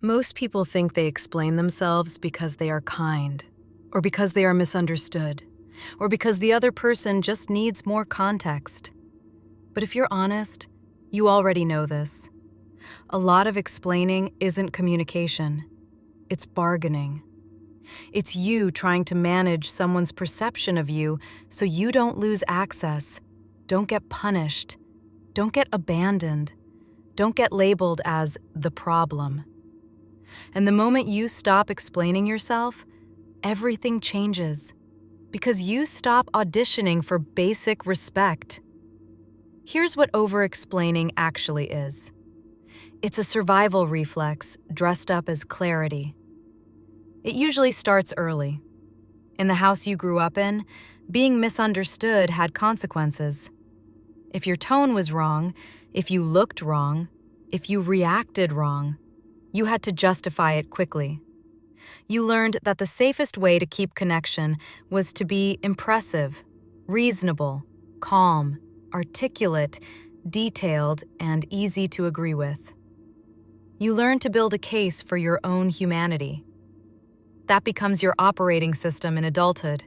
Most people think they explain themselves because they are kind, or because they are misunderstood, or because the other person just needs more context. But if you're honest, you already know this. A lot of explaining isn't communication. It's bargaining. It's you trying to manage someone's perception of you so you don't lose access, don't get punished, don't get abandoned, don't get labeled as the problem. And the moment you stop explaining yourself, everything changes, because you stop auditioning for basic respect. Here's what over-explaining actually is. It's a survival reflex dressed up as clarity. It usually starts early. In the house you grew up in, being misunderstood had consequences. If your tone was wrong, if you looked wrong, if you reacted wrong, you had to justify it quickly. You learned that the safest way to keep connection was to be impressive, reasonable, calm, articulate, detailed, and easy to agree with. You learn to build a case for your own humanity. That becomes your operating system in adulthood.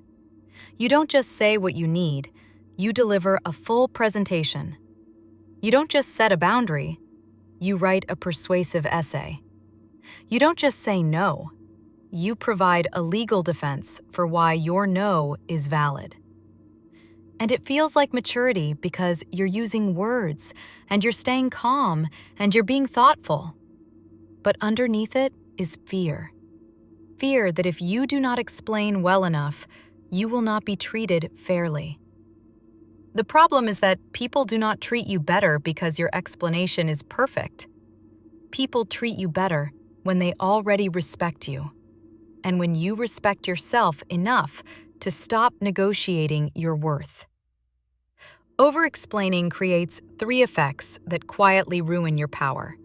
You don't just say what you need, you deliver a full presentation. You don't just set a boundary, you write a persuasive essay. You don't just say no, you provide a legal defense for why your no is valid. And it feels like maturity because you're using words, and you're staying calm, and you're being thoughtful. But underneath it is fear. Fear that if you do not explain well enough, you will not be treated fairly. The problem is that people do not treat you better because your explanation is perfect. People treat you better when they already respect you, and when you respect yourself enough to stop negotiating your worth. Over-explaining creates 3 effects that quietly ruin your power.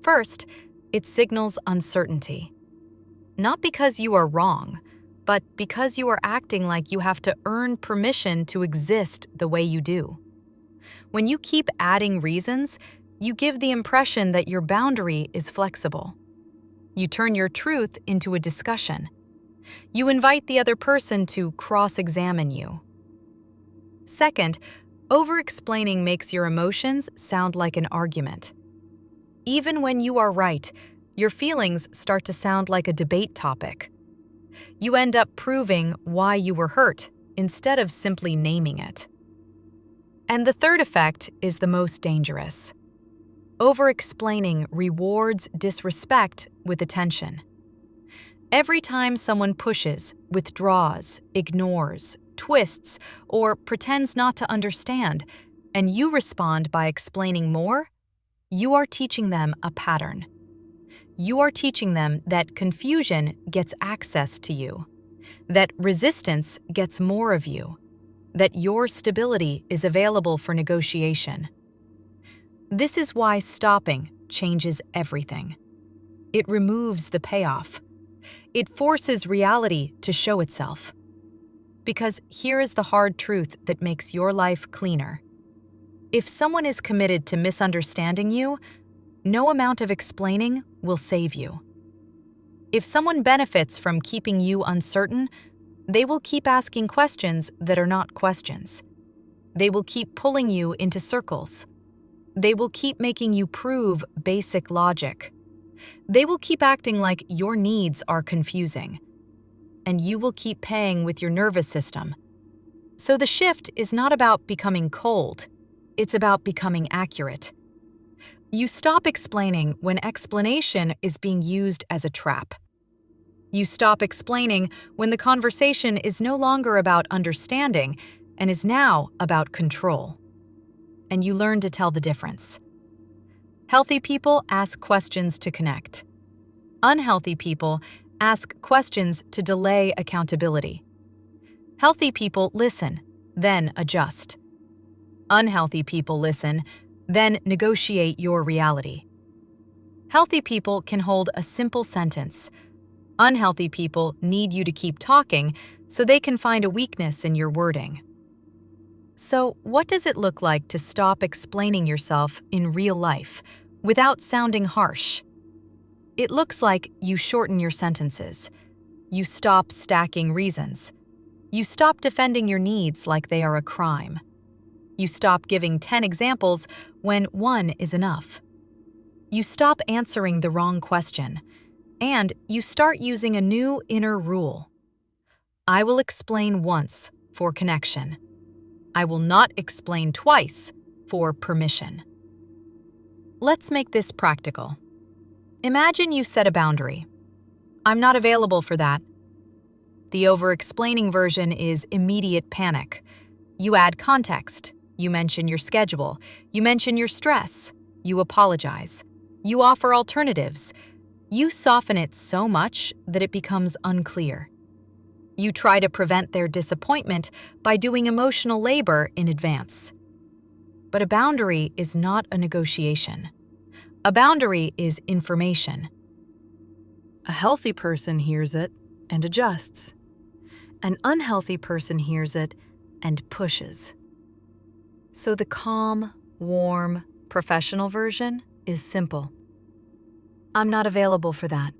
First, it signals uncertainty. Not because you are wrong, but because you are acting like you have to earn permission to exist the way you do. When you keep adding reasons, you give the impression that your boundary is flexible. You turn your truth into a discussion. You invite the other person to cross-examine you. Second, over-explaining makes your emotions sound like an argument. Even when you are right, your feelings start to sound like a debate topic. You end up proving why you were hurt instead of simply naming it. And the third effect is the most dangerous. Over-explaining rewards disrespect with attention. Every time someone pushes, withdraws, ignores, twists, or pretends not to understand, and you respond by explaining more, you are teaching them a pattern. You are teaching them that confusion gets access to you, that resistance gets more of you, that your stability is available for negotiation. This is why stopping changes everything. It removes the payoff. It forces reality to show itself. Because here is the hard truth that makes your life cleaner. If someone is committed to misunderstanding you, no amount of explaining will save you. If someone benefits from keeping you uncertain, they will keep asking questions that are not questions. They will keep pulling you into circles. They will keep making you prove basic logic. They will keep acting like your needs are confusing. And you will keep paying with your nervous system. So the shift is not about becoming cold. It's about becoming accurate. You stop explaining when explanation is being used as a trap. You stop explaining when the conversation is no longer about understanding and is now about control. And you learn to tell the difference. Healthy people ask questions to connect. Unhealthy people ask questions to delay accountability. Healthy people listen, then adjust. Unhealthy people listen, then negotiate your reality. Healthy people can hold a simple sentence. Unhealthy people need you to keep talking so they can find a weakness in your wording. So, what does it look like to stop explaining yourself in real life without sounding harsh? It looks like you shorten your sentences. You stop stacking reasons. You stop defending your needs like they are a crime. You stop giving 10 examples when one is enough. You stop answering the wrong question, and you start using a new inner rule. I will explain once for connection. I will not explain twice for permission. Let's make this practical. Imagine you set a boundary. I'm not available for that. The over-explaining version is immediate panic. You add context. You mention your schedule. You mention your stress. You apologize. You offer alternatives. You soften it so much that it becomes unclear. You try to prevent their disappointment by doing emotional labor in advance. But a boundary is not a negotiation. A boundary is information. A healthy person hears it and adjusts. An unhealthy person hears it and pushes. So the calm, warm, professional version is simple. I'm not available for that.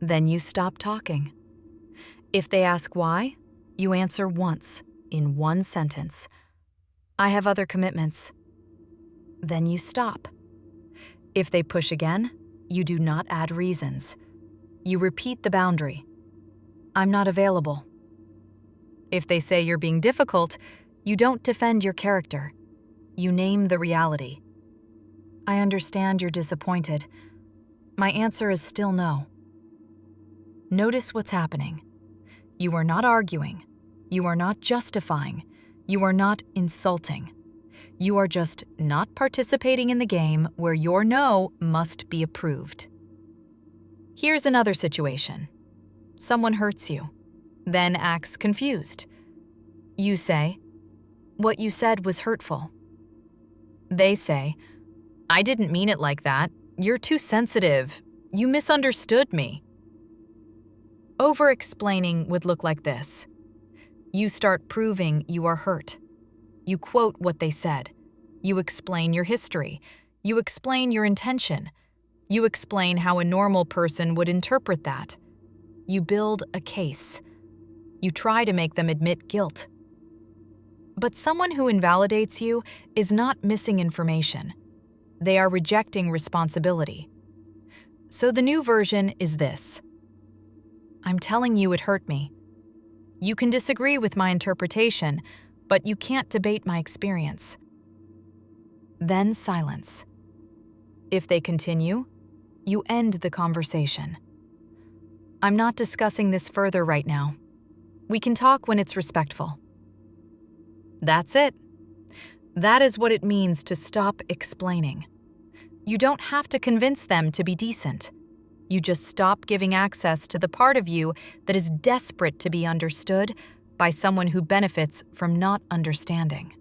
Then you stop talking. If they ask why, you answer once, in one sentence. I have other commitments. Then you stop. If they push again, you do not add reasons. You repeat the boundary. I'm not available. If they say you're being difficult, you don't defend your character. You name the reality. I understand you're disappointed. My answer is still no. Notice what's happening. You are not arguing. You are not justifying. You are not insulting. You are just not participating in the game where your no must be approved. Here's another situation. Someone hurts you, then acts confused. You say, "What you said was hurtful." They say, "I didn't mean it like that. You're too sensitive. You misunderstood me." Over-explaining would look like this. You start proving you are hurt. You quote what they said. You explain your history. You explain your intention. You explain how a normal person would interpret that. You build a case. You try to make them admit guilt. But someone who invalidates you is not missing information. They are rejecting responsibility. So the new version is this. I'm telling you it hurt me. You can disagree with my interpretation, but you can't debate my experience. Then silence. If they continue, you end the conversation. I'm not discussing this further right now. We can talk when it's respectful. That's it. That is what it means to stop explaining. You don't have to convince them to be decent. You just stop giving access to the part of you that is desperate to be understood by someone who benefits from not understanding.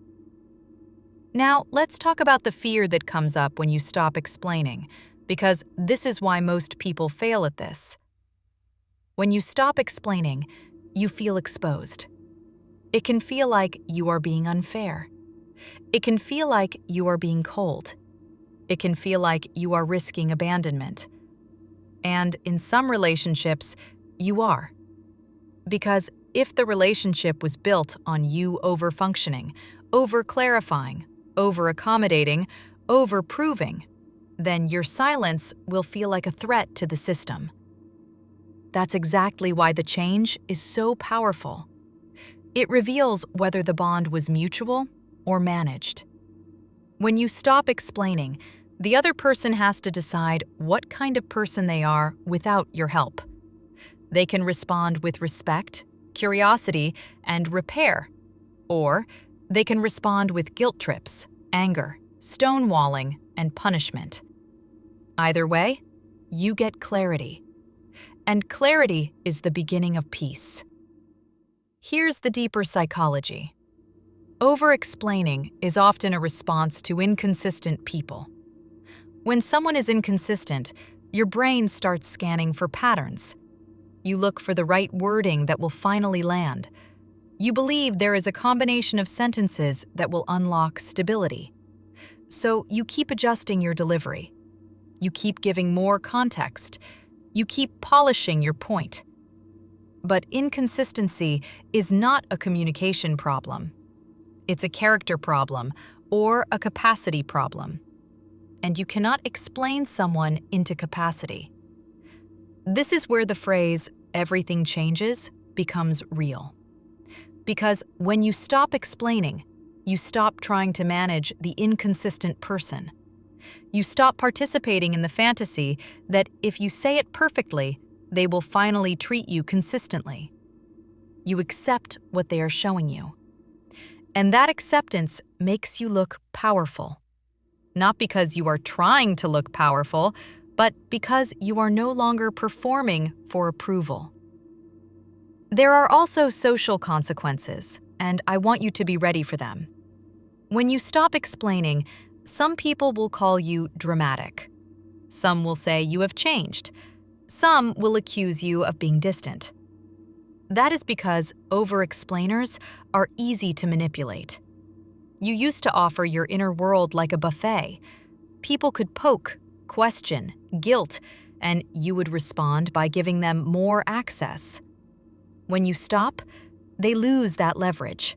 Now, let's talk about the fear that comes up when you stop explaining, because this is why most people fail at this. When you stop explaining, you feel exposed. It can feel like you are being unfair. It can feel like you are being cold. It can feel like you are risking abandonment. And in some relationships, you are. Because if the relationship was built on you over-functioning, over-clarifying, over-accommodating, over-proving, then your silence will feel like a threat to the system. That's exactly why the change is so powerful. It reveals whether the bond was mutual or managed. When you stop explaining, the other person has to decide what kind of person they are without your help. They can respond with respect, curiosity, and repair, or they can respond with guilt trips, anger, stonewalling, and punishment. Either way, you get clarity. And clarity is the beginning of peace. Here's the deeper psychology. Over-explaining is often a response to inconsistent people. When someone is inconsistent, your brain starts scanning for patterns. You look for the right wording that will finally land. You believe there is a combination of sentences that will unlock stability. So you keep adjusting your delivery. You keep giving more context. You keep polishing your point. But inconsistency is not a communication problem. It's a character problem or a capacity problem. And you cannot explain someone into capacity. This is where the phrase, "everything changes," becomes real. Because when you stop explaining, you stop trying to manage the inconsistent person. You stop participating in the fantasy that if you say it perfectly, they will finally treat you consistently. You accept what they are showing you. And that acceptance makes you look powerful. Not because you are trying to look powerful, but because you are no longer performing for approval. There are also social consequences, and I want you to be ready for them. When you stop explaining, some people will call you dramatic. Some will say you have changed. Some will accuse you of being distant. That is because over-explainers are easy to manipulate. You used to offer your inner world like a buffet. People could poke, question, guilt, and you would respond by giving them more access. When you stop, they lose that leverage.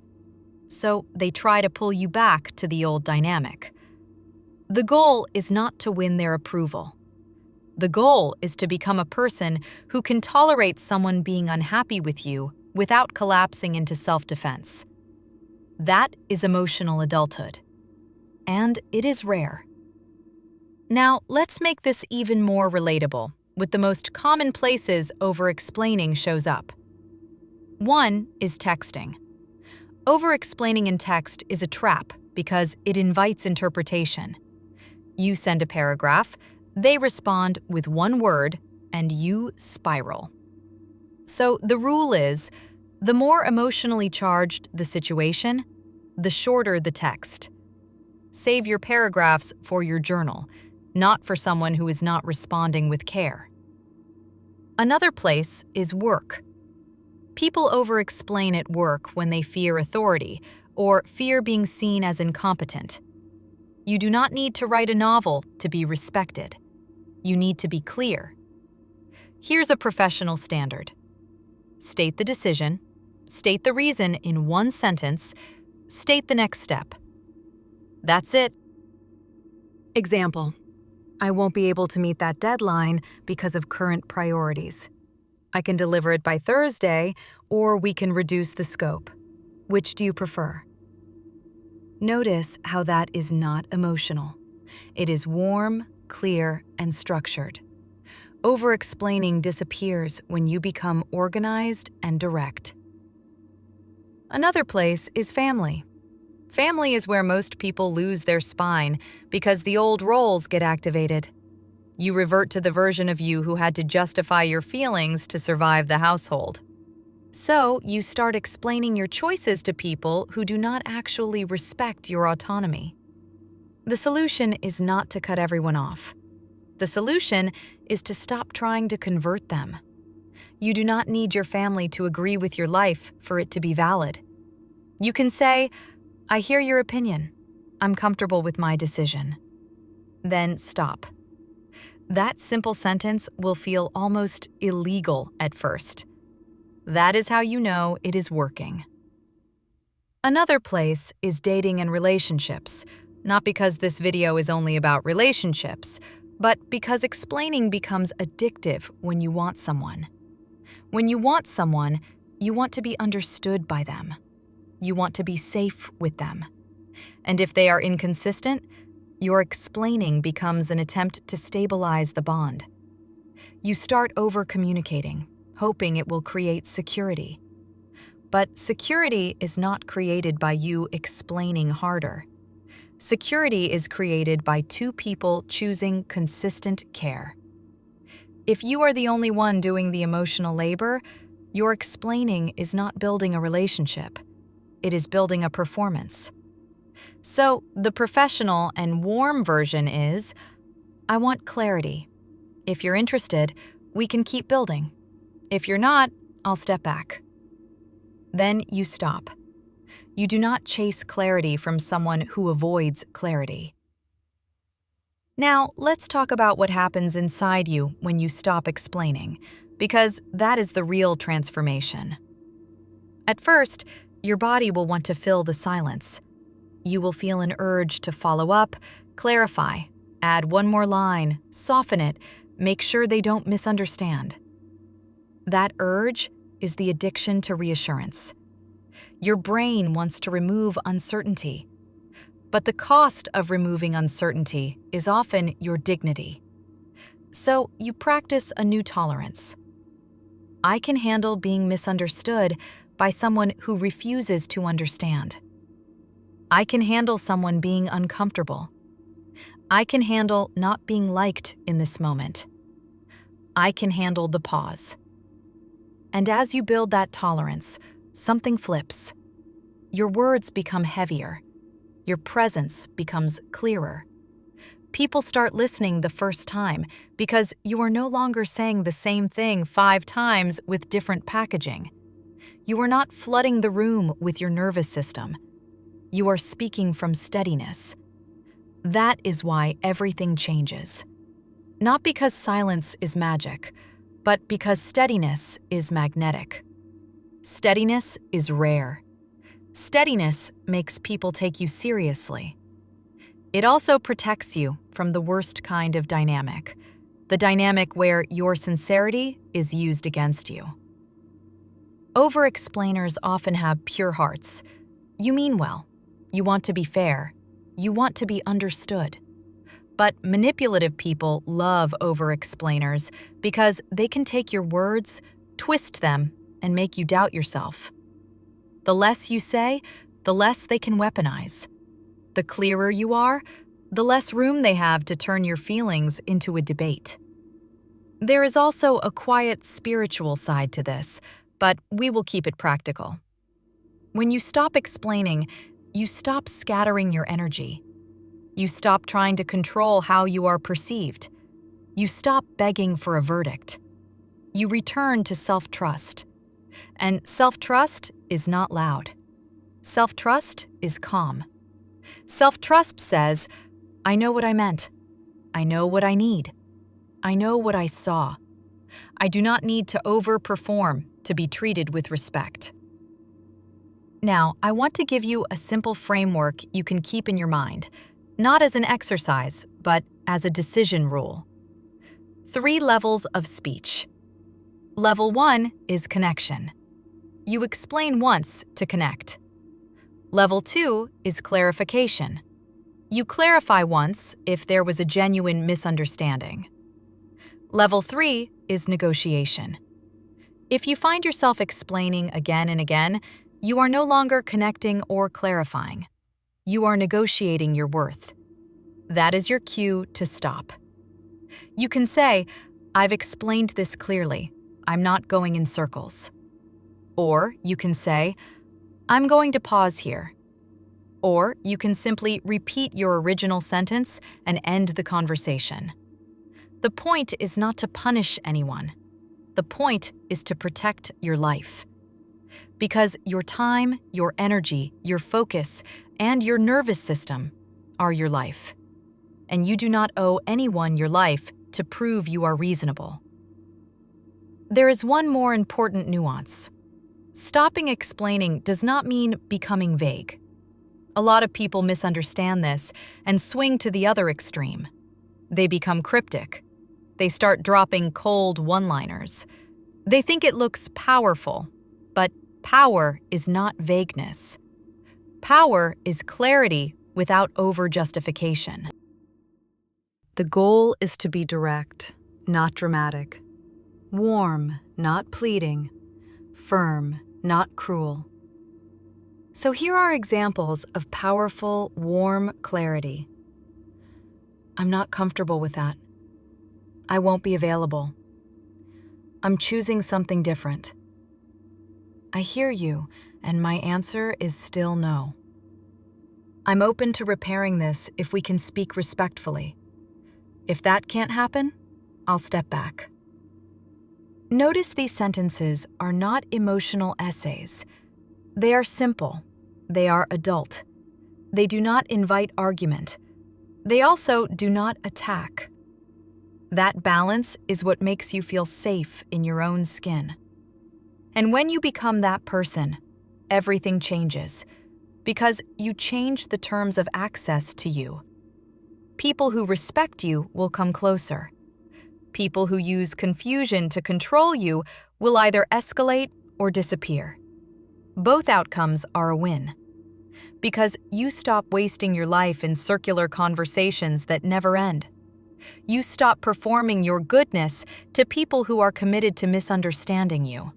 So they try to pull you back to the old dynamic. The goal is not to win their approval. The goal is to become a person who can tolerate someone being unhappy with you without collapsing into self-defense. That is emotional adulthood. And it is rare. Now, let's make this even more relatable with the most common places over-explaining shows up. One is texting. Over-explaining in text is a trap because it invites interpretation. You send a paragraph, they respond with one word, and you spiral. So the rule is, the more emotionally charged the situation, the shorter the text. Save your paragraphs for your journal, not for someone who is not responding with care. Another place is work. People over-explain at work when they fear authority or fear being seen as incompetent. You do not need to write a novel to be respected. You need to be clear. Here's a professional standard. State the decision, state the reason in one sentence, state the next step. That's it. Example: I won't be able to meet that deadline because of current priorities. I can deliver it by Thursday, or we can reduce the scope. Which do you prefer? Notice how that is not emotional. It is warm, clear, and structured. Over-explaining disappears when you become organized and direct. Another place is family. Family is where most people lose their spine because the old roles get activated. You revert to the version of you who had to justify your feelings to survive the household. So you start explaining your choices to people who do not actually respect your autonomy. The solution is not to cut everyone off. The solution is to stop trying to convert them. You do not need your family to agree with your life for it to be valid. You can say, "I hear your opinion. I'm comfortable with my decision." Then stop. That simple sentence will feel almost illegal at first. That is how you know it is working. Another place is dating and relationships, not because this video is only about relationships, but because explaining becomes addictive when you want someone. When you want someone, you want to be understood by them. You want to be safe with them. And if they are inconsistent, your explaining becomes an attempt to stabilize the bond. You start over-communicating, hoping it will create security. But security is not created by you explaining harder. Security is created by two people choosing consistent care. If you are the only one doing the emotional labor, your explaining is not building a relationship. It is building a performance. So the professional and warm version is, "I want clarity. If you're interested, we can keep building. If you're not, I'll step back." Then you stop. You do not chase clarity from someone who avoids clarity. Now, let's talk about what happens inside you when you stop explaining, because that is the real transformation. At first, your body will want to fill the silence. You will feel an urge to follow up, clarify, add one more line, soften it, make sure they don't misunderstand. That urge is the addiction to reassurance. Your brain wants to remove uncertainty. But the cost of removing uncertainty is often your dignity. So you practice a new tolerance. I can handle being misunderstood by someone who refuses to understand. I can handle someone being uncomfortable. I can handle not being liked in this moment. I can handle the pause. And as you build that tolerance, something flips. Your words become heavier. Your presence becomes clearer. People start listening the first time because you are no longer saying the same thing 5 times with different packaging. You are not flooding the room with your nervous system. You are speaking from steadiness. That is why everything changes. Not because silence is magic, but because steadiness is magnetic. Steadiness is rare. Steadiness makes people take you seriously. It also protects you from the worst kind of dynamic, the dynamic where your sincerity is used against you. Over-explainers often have pure hearts. You mean well. You want to be fair. You want to be understood. But manipulative people love over-explainers because they can take your words, twist them, and make you doubt yourself. The less you say, the less they can weaponize. The clearer you are, the less room they have to turn your feelings into a debate. There is also a quiet spiritual side to this, but we will keep it practical. When you stop explaining, you stop scattering your energy. You stop trying to control how you are perceived. You stop begging for a verdict. You return to self-trust. And self-trust is not loud. Self-trust is calm. Self-trust says, I know what I meant. I know what I need. I know what I saw. I do not need to overperform to be treated with respect. Now, I want to give you a simple framework you can keep in your mind, not as an exercise, but as a decision rule. 3 levels of speech. Level 1 is connection. You explain once to connect. Level 2 is clarification. You clarify once if there was a genuine misunderstanding. Level 3 is negotiation. If you find yourself explaining again and again, you are no longer connecting or clarifying. You are negotiating your worth. That is your cue to stop. You can say, I've explained this clearly. I'm not going in circles. Or you can say, I'm going to pause here. Or you can simply repeat your original sentence and end the conversation. The point is not to punish anyone. The point is to protect your life. Because your time, your energy, your focus, and your nervous system are your life. And you do not owe anyone your life to prove you are reasonable. There is one more important nuance. Stopping explaining does not mean becoming vague. A lot of people misunderstand this and swing to the other extreme. They become cryptic. They start dropping cold one-liners. They think it looks powerful, but power is not vagueness. Power is clarity without over-justification. The goal is to be direct, not dramatic. Warm, not pleading. Firm, not cruel. So here are examples of powerful, warm clarity. I'm not comfortable with that. I won't be available. I'm choosing something different. I hear you, and my answer is still no. I'm open to repairing this if we can speak respectfully. If that can't happen, I'll step back. Notice these sentences are not emotional essays. They are simple. They are adult. They do not invite argument. they also do not attack. That balance is what makes you feel safe in your own skin. And when you become that person, everything changes, because you change the terms of access to you. People who respect you will come closer. People who use confusion to control you will either escalate or disappear. Both outcomes are a win, because you stop wasting your life in circular conversations that never end. You stop performing your goodness to people who are committed to misunderstanding you.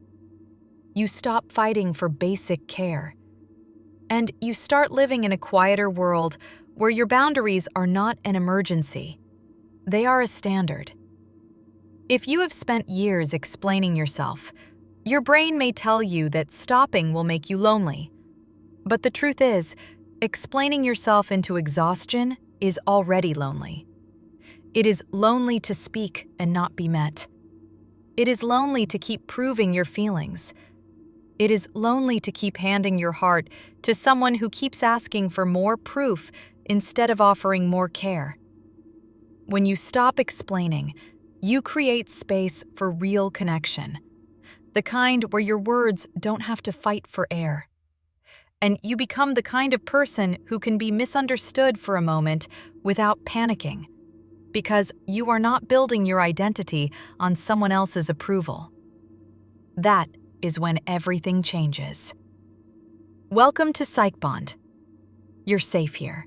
You stop fighting for basic care. And you start living in a quieter world where your boundaries are not an emergency. They are a standard. If you have spent years explaining yourself, your brain may tell you that stopping will make you lonely. But the truth is, explaining yourself into exhaustion is already lonely. It is lonely to speak and not be met. It is lonely to keep proving your feelings. It is lonely to keep handing your heart to someone who keeps asking for more proof instead of offering more care. When you stop explaining, you create space for real connection, the kind where your words don't have to fight for air. And you become the kind of person who can be misunderstood for a moment without panicking, because you are not building your identity on someone else's approval. That is when everything changes. Welcome to PsychBond. You're safe here.